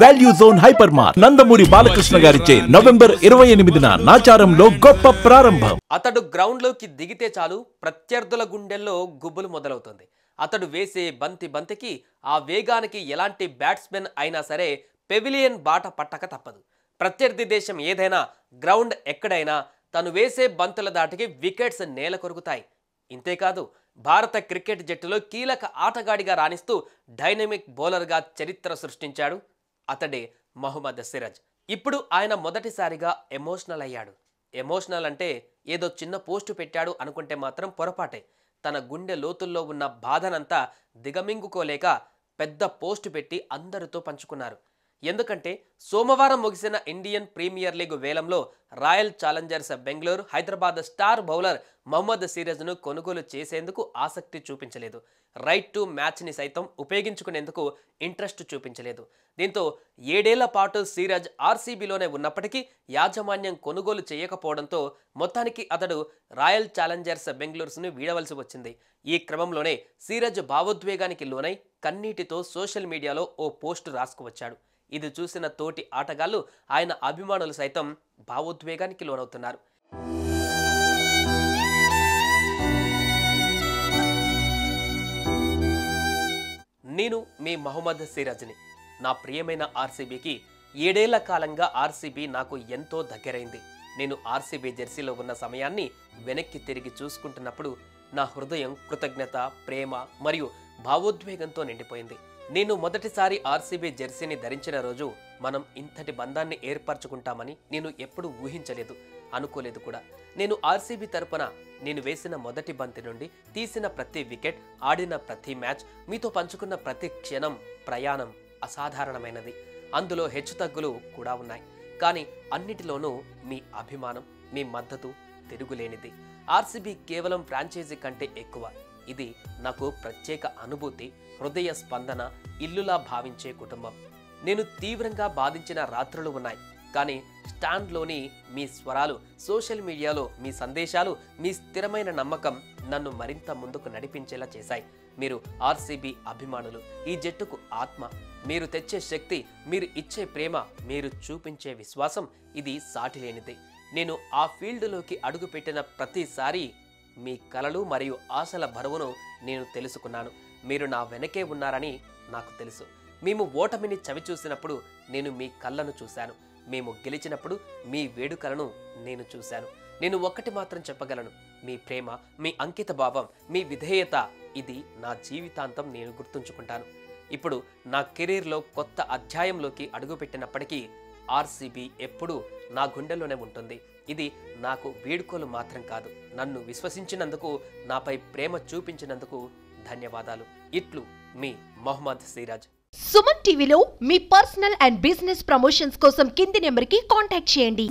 Value zone hyper mart Nandamuri Balakrishna గారిచే November 28న నాచారంలో గొప్ప ప్రారంభం. అతడు గ్రౌండ్లోకి దిగితే చాలు ప్రత్యర్థుల గుండెల్లో గుబ్బులు మొదలవుతుంది. అతడు వేసే బంతికి ఆ వేగానికి ఎలాంటి బ్యాట్స్మెన్ అయినా సరే పెవిలియన్ బాట పట్టక తప్పదు. ప్రత్యర్థి దేశం ఏదైనా, గ్రౌండ్ ఎక్కడైనా తను వేసే బంతుల దాటికి వికెట్స్ నేల కొరుకుతాయి. ఇంతేకాదు, భారత క్రికెట్ జట్టులో కీలక ఆటగాడిగా రాణిస్తూ డైనమిక్ బౌలర్గా చరిత్ర సృష్టించాడు. అతడే మహమ్మద్ సిరాజ్. ఇప్పుడు ఆయన మొదటిసారిగా ఎమోషనల్ అయ్యాడు. ఎమోషనల్ అంటే ఏదో చిన్న పోస్టు పెట్టాడు అనుకుంటే మాత్రం పొరపాటే. తన గుండె లోతుల్లో ఉన్న బాధనంతా దిగమింగుకోలేక పెద్ద పోస్టు పెట్టి అందరితో పంచుకున్నారు. ఎందుకంటే సోమవారం ముగిసిన ఇండియన్ ప్రీమియర్ లీగ్ వేలంలో Royal Challengers Bengaluru Hyderabad star bowler Mohammed సిరాజ్ను కొనుగోలు చేసేందుకు ఆసక్తి చూపించలేదు. రైట్ టు మ్యాచ్ని సైతం ఉపయోగించుకునేందుకు ఇంట్రెస్ట్ చూపించలేదు. దీంతో 7 ఏళ్ల పాటు సిరాజ్ ఆర్సీబీలోనే ఉన్నప్పటికీ యాజమాన్యం కొనుగోలు చేయకపోవడంతో మొత్తానికి అతడు రాయల్ ఛాలెంజర్స్ బెంగళూరును వీడవలసి వచ్చింది. ఈ క్రమంలోనే సిరాజ్ భావోద్వేగానికి లోనై కన్నీటితో సోషల్ మీడియాలో ఓ పోస్టు రాసుకువచ్చాడు. ఇది చూసిన తోటి ఆటగాళ్లు, ఆయన అభిమానులు సైతం భావోద్వేగానికి లోనవుతున్నారు. నేను మీ మహమ్మద్ సిరాజ్ని. నా ప్రియమైన ఆర్సీబీకి 7 ఏళ్ల కాలంగా ఆర్సీబీ నాకు ఎంతో దగ్గరైంది. నేను ఆర్సీబీ జెర్సీలో ఉన్న సమయాన్ని వెనక్కి తిరిగి చూసుకుంటున్నప్పుడు నా హృదయం కృతజ్ఞత, ప్రేమ మరియు భావోద్వేగంతో నిండిపోయింది. నేను మొదటిసారి ఆర్సీబీ జెర్సీని ధరించిన రోజు మనం ఇంతటి బంధాన్ని ఏర్పరచుకుంటామని నేను ఎప్పుడూ ఊహించలేదు, అనుకోలేదు కూడా. నేను ఆర్సీబీ తరపున నేను వేసిన మొదటి బంతి నుండి తీసిన ప్రతి వికెట్, ఆడిన ప్రతి మ్యాచ్, మీతో పంచుకున్న ప్రతి క్షణం, ప్రయాణం అసాధారణమైనది. అందులో హెచ్చుతగ్గులు కూడా ఉన్నాయి. కానీ అన్నిటిలోనూ మీ అభిమానం, మీ మద్దతు తిరుగులేనిది. ఆర్సీబీ కేవలం ఫ్రాంచైజీ కంటే ఎక్కువ. ఇది నాకు ప్రత్యేక అనుభూతి, హృదయ స్పందన, ఇల్లులా భావించే కుటుంబం. నేను తీవ్రంగా బాధించిన రాత్రులు ఉన్నాయి. కానీ స్టాండ్లోని మీ స్వరాలు, సోషల్ మీడియాలో మీ సందేశాలు, మీ స్థిరమైన నమ్మకం నన్ను మరింత ముందుకు నడిపించేలా చేశాయి. మీరు ఆర్సీబీ అభిమానులు, ఈ జట్టుకు ఆత్మ. మీరు తెచ్చే శక్తి, మీరు ఇచ్చే ప్రేమ, మీరు చూపించే విశ్వాసం, ఇది సాటిలేనిది. నేను ఆ ఫీల్డ్లోకి అడుగుపెట్టిన ప్రతిసారి మీ కలలు మరియు ఆశల బరువును నేను తెలుసుకున్నాను. మీరు నా వెనకే ఉన్నారని నాకు తెలుసు. మేము ఓటమిని చవిచూసినప్పుడు నేను మీ కళ్ళను చూశాను. మేము గెలిచినప్పుడు మీ వేడుకలను నేను చూశాను. నేను ఒక్కటి మాత్రం చెప్పగలను, మీ ప్రేమ, మీ అంకిత భావం, మీ విధేయత, ఇది నా జీవితాంతం నేను గుర్తుంచుకుంటాను. ఇప్పుడు నా కెరీర్లో కొత్త అధ్యాయంలోకి అడుగుపెట్టినప్పటికీ ఆర్సీబీ ఎప్పుడూ నా గుండెల్లోనే ఉంటుంది. ఇది నాకు వేడుకలు మాత్రం కాదు. నన్ను విశ్వసించినందుకు, నాపై ప్రేమ చూపించినందుకు ధన్యవాదాలు. ఇట్లు మీ మహమ్మద్ సిరాజ్. సుమన్ టీవీలో మీ పర్సనల్ అండ్ బిజినెస్ ప్రమోషన్స్ కోసం కింది నెంబర్కి కాంటాక్ట్ చేయండి.